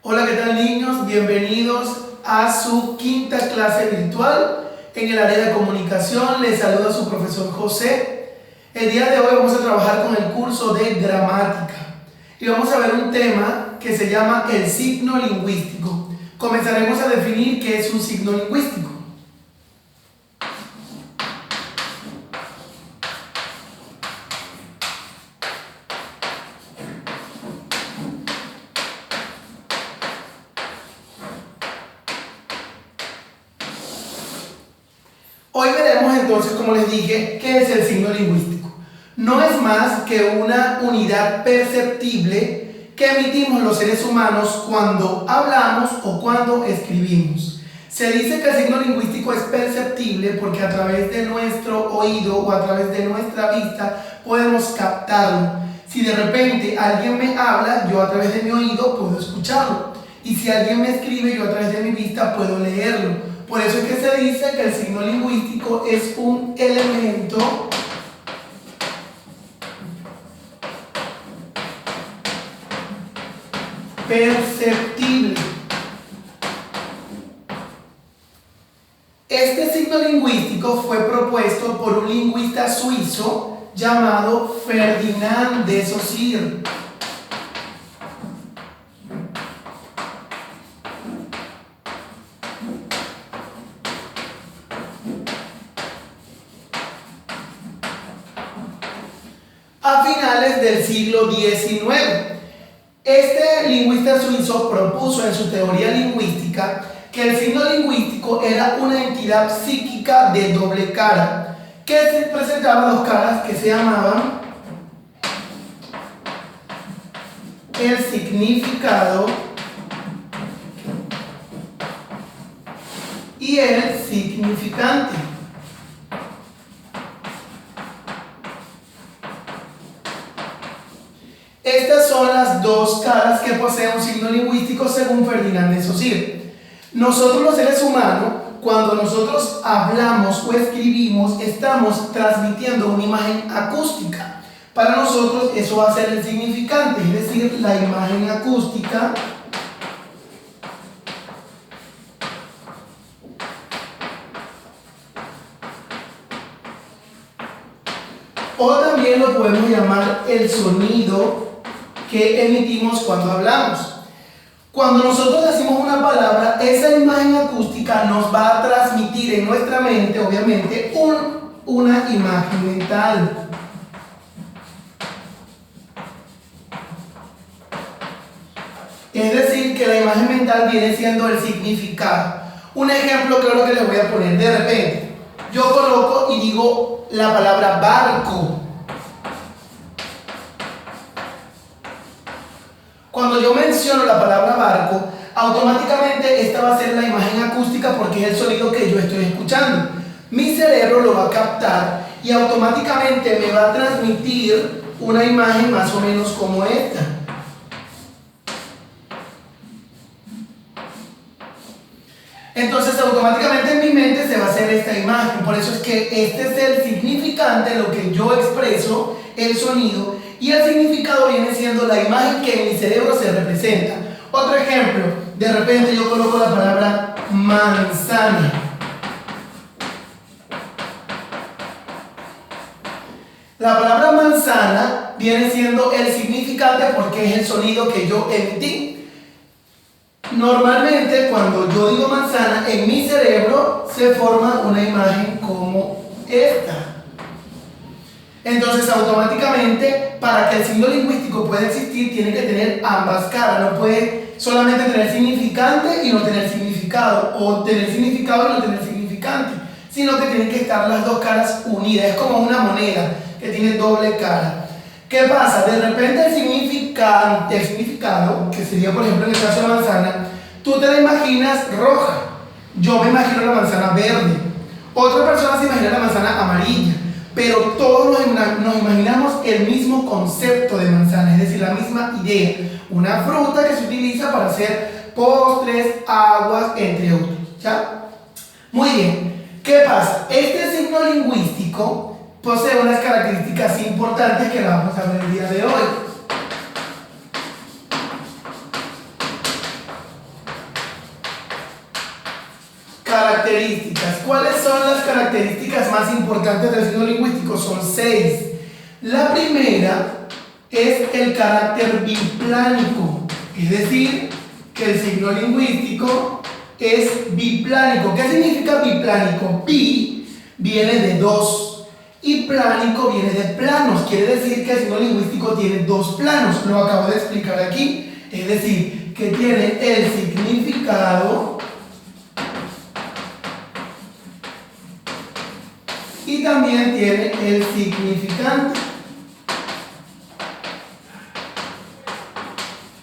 Hola, ¿qué tal, niños? Bienvenidos a su quinta clase virtual en el área de comunicación. Les saluda su profesor José. El día de hoy vamos a trabajar con el curso de gramática y vamos a ver un tema que se llama el signo lingüístico. Comenzaremos a definir qué es un signo lingüístico. Hoy veremos entonces, como les dije, qué es el signo lingüístico. No es más que una unidad perceptible que emitimos los seres humanos cuando hablamos o cuando escribimos. Se dice que el signo lingüístico es perceptible porque a través de nuestro oído o a través de nuestra vista podemos captarlo. Si de repente alguien me habla, yo a través de mi oído puedo escucharlo. Y si alguien me escribe, yo a través de mi vista puedo leerlo. Por eso es que se dice que el signo lingüístico es un elemento perceptible. Este signo lingüístico fue propuesto por un lingüista suizo llamado Ferdinand de Saussure. A finales del siglo XIX. Este lingüista suizo propuso en su teoría lingüística que el signo lingüístico era una entidad psíquica de doble cara, que presentaba dos caras que se llamaban el significado y el significante. Estas son las dos caras que posee un signo lingüístico según Ferdinand de Saussure. Nosotros los seres humanos, cuando nosotros hablamos o escribimos, estamos transmitiendo una imagen acústica. Para nosotros eso va a ser el significante, es decir, la imagen acústica o también lo podemos llamar el sonido que emitimos cuando hablamos. Cuando nosotros decimos una palabra, esa imagen acústica nos va a transmitir en nuestra mente, obviamente, una imagen mental. Es decir, que la imagen mental viene siendo el significado. Un ejemplo claro que les voy a poner. De repente, yo coloco y digo la palabra barco. Cuando yo menciono la palabra barco, automáticamente esta va a ser la imagen acústica porque es el sonido que yo estoy escuchando. Mi cerebro lo va a captar y automáticamente me va a transmitir una imagen más o menos como esta. Entonces automáticamente en mi mente se va a hacer esta imagen. Por eso es que este es el significante, lo que yo expreso, el sonido, y el significado viene siendo la imagen que en mi cerebro se representa. Otro ejemplo, de repente yo coloco la palabra manzana. La palabra manzana viene siendo el significante porque es el sonido que yo emití. Normalmente cuando yo digo manzana, en mi cerebro se forma una imagen como esta. Entonces automáticamente, para que el signo lingüístico pueda existir, tiene que tener ambas caras. No puede solamente tener significante y no tener significado, o tener significado y no tener significante, sino que tienen que estar las dos caras unidas. Es como una moneda que tiene doble cara. ¿Qué pasa? De repente el significado, que sería por ejemplo en el caso de manzana, tú te la imaginas roja. Yo me imagino la manzana verde. Otra persona se imagina la manzana amarilla. Pero todos nos imaginamos el mismo concepto de manzana, es decir, la misma idea. Una fruta que se utiliza para hacer postres, aguas, entre otros. ¿Ya? Muy bien. ¿Qué pasa? Este signo lingüístico posee unas características importantes que vamos a ver el día de hoy. Características. ¿Cuáles son las características más importantes del signo lingüístico? Son 6. La primera es el carácter biplánico, es decir, que el signo lingüístico es biplánico. ¿Qué significa biplánico? Bi viene de dos y plánico viene de planos. Quiere decir que el signo lingüístico tiene dos planos. Lo acabo de explicar aquí. Es decir, que tiene el significado y también tiene el significante.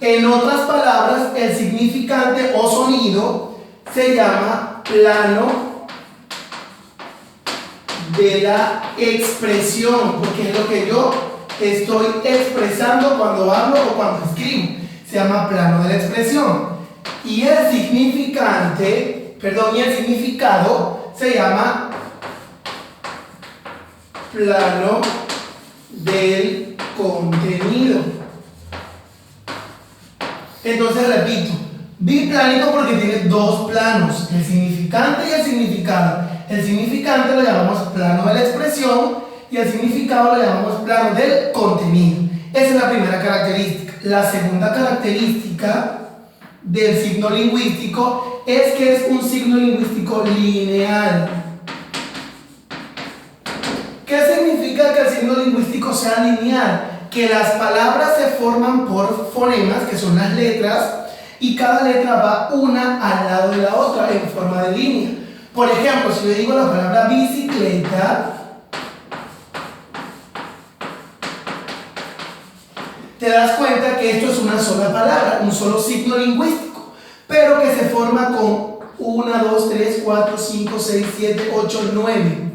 En otras palabras, el significante o sonido se llama plano de la expresión, porque es lo que yo estoy expresando cuando hablo o cuando escribo. Se llama plano de la expresión. Y el significante, y el significado se llama plano del contenido. Entonces repito, biplánico porque tiene dos planos, el significante y el significado. El significante lo llamamos plano de la expresión y el significado lo llamamos plano del contenido. Esa es la primera característica. La segunda característica del signo lingüístico es que es un signo lingüístico lineal. ¿Qué significa que el signo lingüístico sea lineal? Que las palabras se forman por fonemas, que son las letras, y cada letra va una al lado de la otra en forma de línea. Por ejemplo, si yo digo la palabra bicicleta, te das cuenta que esto es una sola palabra, un solo signo lingüístico, pero que se forma con 1, 2, 3, 4, 5, 6, 7, 8, 9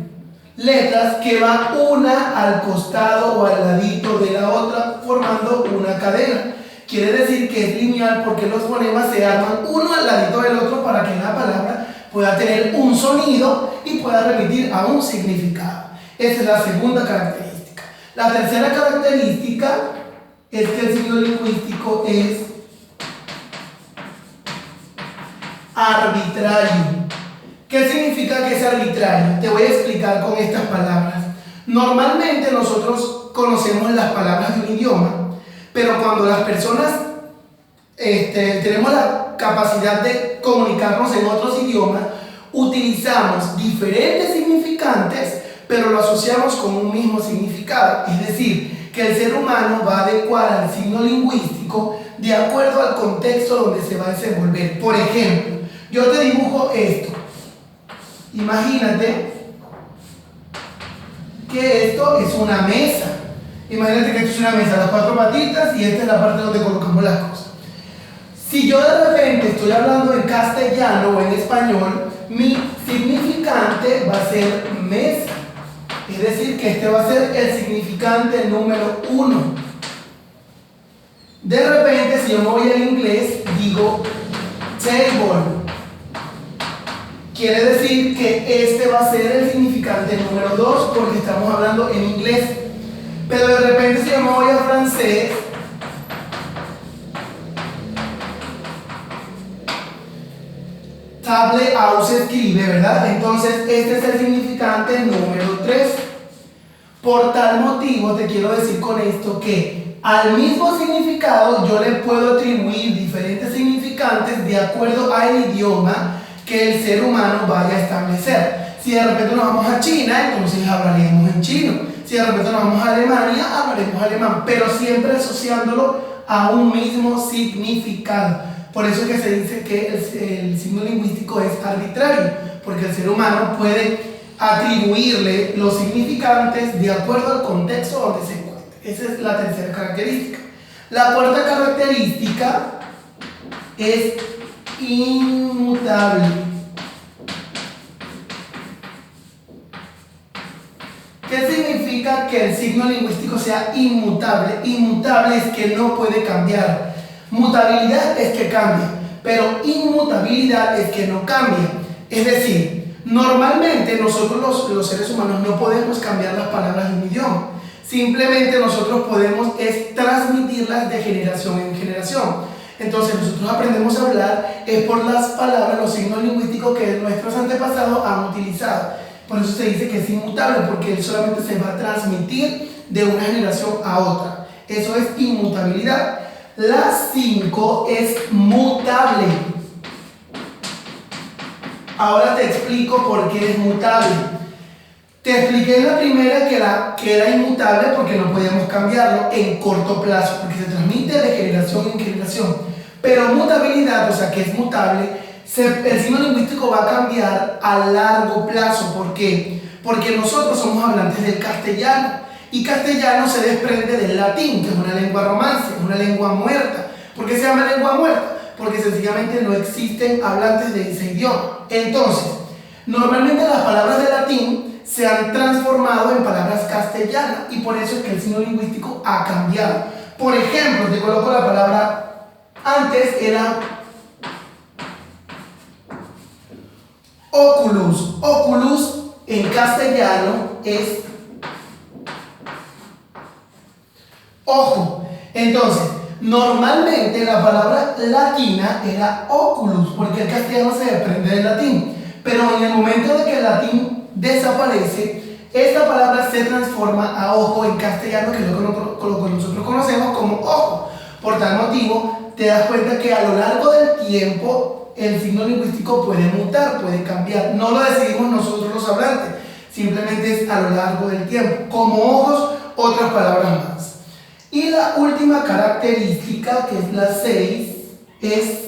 letras que va una al costado o al ladito de la otra formando una cadena. Quiere decir que es lineal porque los fonemas se arman uno al ladito del otro para que la palabra pueda tener un sonido y pueda remitir a un significado. Esa es la segunda característica. La tercera característica es que el signo lingüístico es arbitrario. ¿Qué significa que es arbitrario? Te voy a explicar con estas palabras. Normalmente nosotros conocemos las palabras de un idioma, pero cuando las personas tenemos la capacidad de comunicarnos en otros idiomas, utilizamos diferentes significantes, pero lo asociamos con un mismo significado. Es decir, que el ser humano va a adecuar al signo lingüístico de acuerdo al contexto donde se va a desenvolver. Por ejemplo, yo te dibujo esto. Imagínate que esto es una mesa. Imagínate que esto es una mesa, las cuatro patitas, y esta es la parte donde colocamos las cosas. Si yo de repente estoy hablando en castellano o en español, mi significante va a ser mesa. Es decir, que este va a ser el significante número 1. De repente, si yo me voy al inglés, digo table. Quiere decir que este va a ser el significante número 2 porque estamos hablando en inglés. Pero de repente si yo me voy a francés, table se escribe, ¿verdad? Entonces este es el significante número 3. Por tal motivo te quiero decir con esto que al mismo significado yo le puedo atribuir diferentes significantes de acuerdo al idioma que el ser humano vaya a establecer. Si de repente nos vamos a China, entonces hablaríamos en chino. Si de repente nos vamos a Alemania, hablaremos alemán, pero siempre asociándolo a un mismo significado. Por eso es que se dice que el signo lingüístico es arbitrario, porque el ser humano puede atribuirle los significantes de acuerdo al contexto donde se encuentre. Esa es la tercera característica. La cuarta característica es inmutable. ¿Qué significa que el signo lingüístico sea inmutable? Inmutable es que no puede cambiar. Mutabilidad es que cambia, pero inmutabilidad es que no cambia. Es decir, normalmente nosotros los seres humanos no podemos cambiar las palabras de un idioma. Simplemente nosotros podemos transmitirlas de generación en generación. Entonces nosotros aprendemos a hablar es por las palabras, los signos lingüísticos que nuestros antepasados han utilizado. Por eso se dice que es inmutable, porque él solamente se va a transmitir de una generación a otra. Eso es inmutabilidad. La 5 es mutable. Ahora te explico por qué es mutable. Te expliqué en la primera que era inmutable porque no podíamos cambiarlo en corto plazo, porque se transmite de generación en generación. Pero mutabilidad, o sea que es mutable, el signo lingüístico va a cambiar a largo plazo. ¿Por qué? Porque nosotros somos hablantes del castellano, y castellano se desprende del latín, que es una lengua romance, es una lengua muerta. ¿Por qué se llama lengua muerta? Porque sencillamente no existen hablantes de ese idioma. Entonces, normalmente las palabras de latín se han transformado en palabras castellanas, y por eso es que el signo lingüístico ha cambiado. Por ejemplo, te coloco la palabra, antes era oculus. Oculus en castellano es ojo. Entonces, normalmente la palabra latina era oculus, porque el castellano se desprende del latín. Pero en el momento de que el latín desaparece, esta palabra se transforma a ojo en castellano, que es lo que nosotros conocemos como ojo. Por tal motivo, te das cuenta que a lo largo del tiempo el signo lingüístico puede mutar, puede cambiar. No lo decidimos nosotros los hablantes, simplemente es a lo largo del tiempo. Como ojos, otras palabras más. Y la última característica, que es la 6, es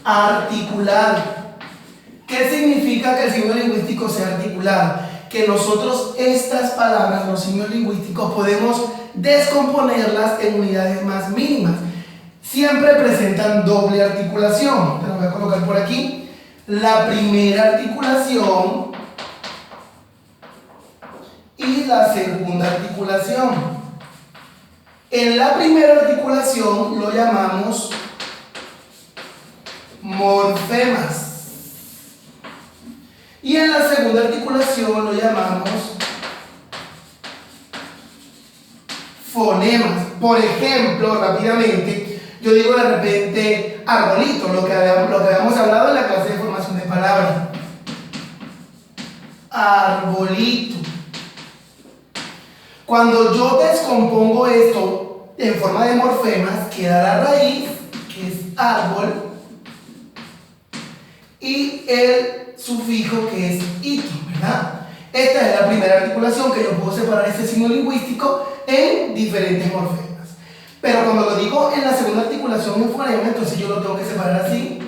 articulado. ¿Qué significa que el signo lingüístico sea articulado? Que nosotros estas palabras, los signos lingüísticos, podemos descomponerlas en unidades más mínimas. Siempre presentan doble articulación. Te lo voy a colocar por aquí. La primera articulación y la segunda articulación. En la primera articulación lo llamamos morfemas, y en la segunda articulación lo llamamos fonemas. Por ejemplo, rápidamente, yo digo de repente arbolito, lo que habíamos hablado en la clase de formación de palabras. Arbolito. Cuando yo descompongo esto en forma de morfemas, queda la raíz, que es árbol, y el sufijo, que es ito, ¿verdad? Esta es la primera articulación, que yo puedo separar este signo lingüístico en diferentes morfemas. Pero cuando lo digo en la segunda articulación en fonema, entonces yo lo tengo que separar así.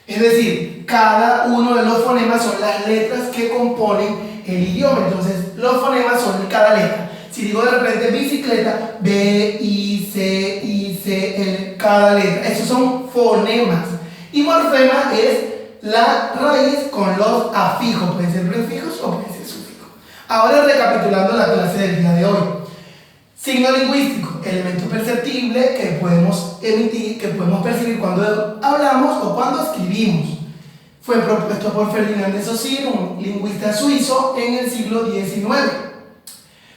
Es decir, cada uno de los fonemas son las letras que componen el idioma. Entonces, los fonemas son cada letra. Si digo de repente bicicleta, B, I, C, L, cada letra. Esos son fonemas. Y morfema es la raíz con los afijos. Pueden ser prefijos o pueden ser sufijos. Ahora, recapitulando la clase del día de hoy. Signo lingüístico, elemento perceptible que podemos emitir, que podemos percibir cuando hablamos o cuando escribimos. Fue propuesto por Ferdinand de Saussure, un lingüista suizo, en el siglo XIX,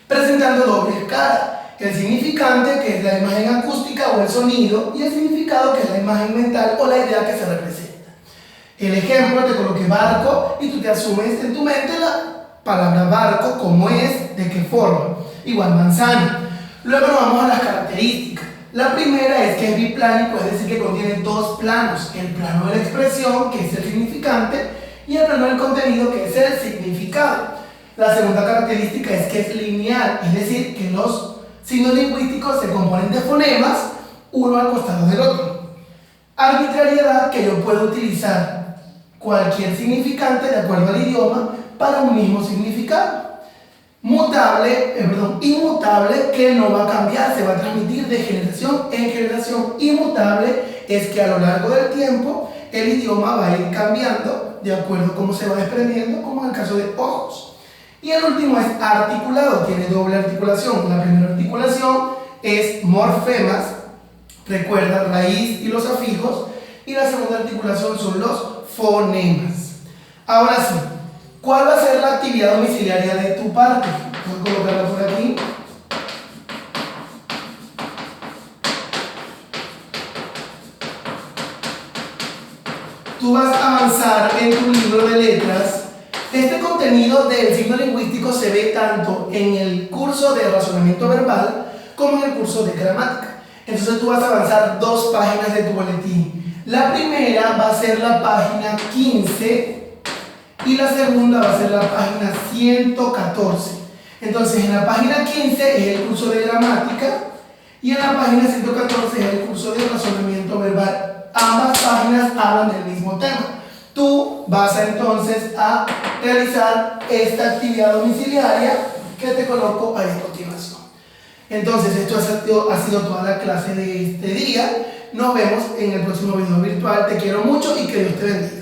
presentando doble escala: el significante, que es la imagen acústica o el sonido, y el significado, que es la imagen mental o la idea que se representa. El ejemplo, te coloqué barco y tú te asumes en tu mente la palabra barco, cómo es, de qué forma. Igual manzana. Luego nos vamos a las características. La primera es que es biplánico, es decir, que contiene dos planos: el plano de la expresión, que es el significante, y el plano del contenido, que es el significado. La segunda característica es que es lineal, es decir, que los signos lingüísticos se componen de fonemas, uno al costado del otro. Arbitrariedad, que yo puedo utilizar cualquier significante de acuerdo al idioma para un mismo significado. Inmutable, que no va a cambiar, se va a transmitir de generación en generación. Inmutable es que a lo largo del tiempo el idioma va a ir cambiando de acuerdo a cómo se va desprendiendo, como en el caso de ojos. Y el último es articulado, tiene doble articulación. La primera articulación es morfemas, recuerda, raíz y los afijos, y la segunda articulación son los fonemas. Ahora sí, ¿cuál va a ser la actividad domiciliaria de tu parte? Voy a colocarla por aquí. Tú vas a avanzar en tu libro de letras. Este contenido del signo lingüístico se ve tanto en el curso de razonamiento verbal como en el curso de gramática. Entonces tú vas a avanzar 2 páginas de tu boletín. La primera va a ser la página 15 y la segunda va a ser la página 114. Entonces en la página 15 es el curso de gramática y en la página 114 es el curso de razonamiento verbal. Ambas páginas hablan del mismo tema. Tú vas entonces a realizar esta actividad domiciliaria que te coloco ahí a continuación. Entonces esto ha sido toda la clase de este día. Nos vemos en el próximo video virtual. Te quiero mucho y que Dios te bendiga.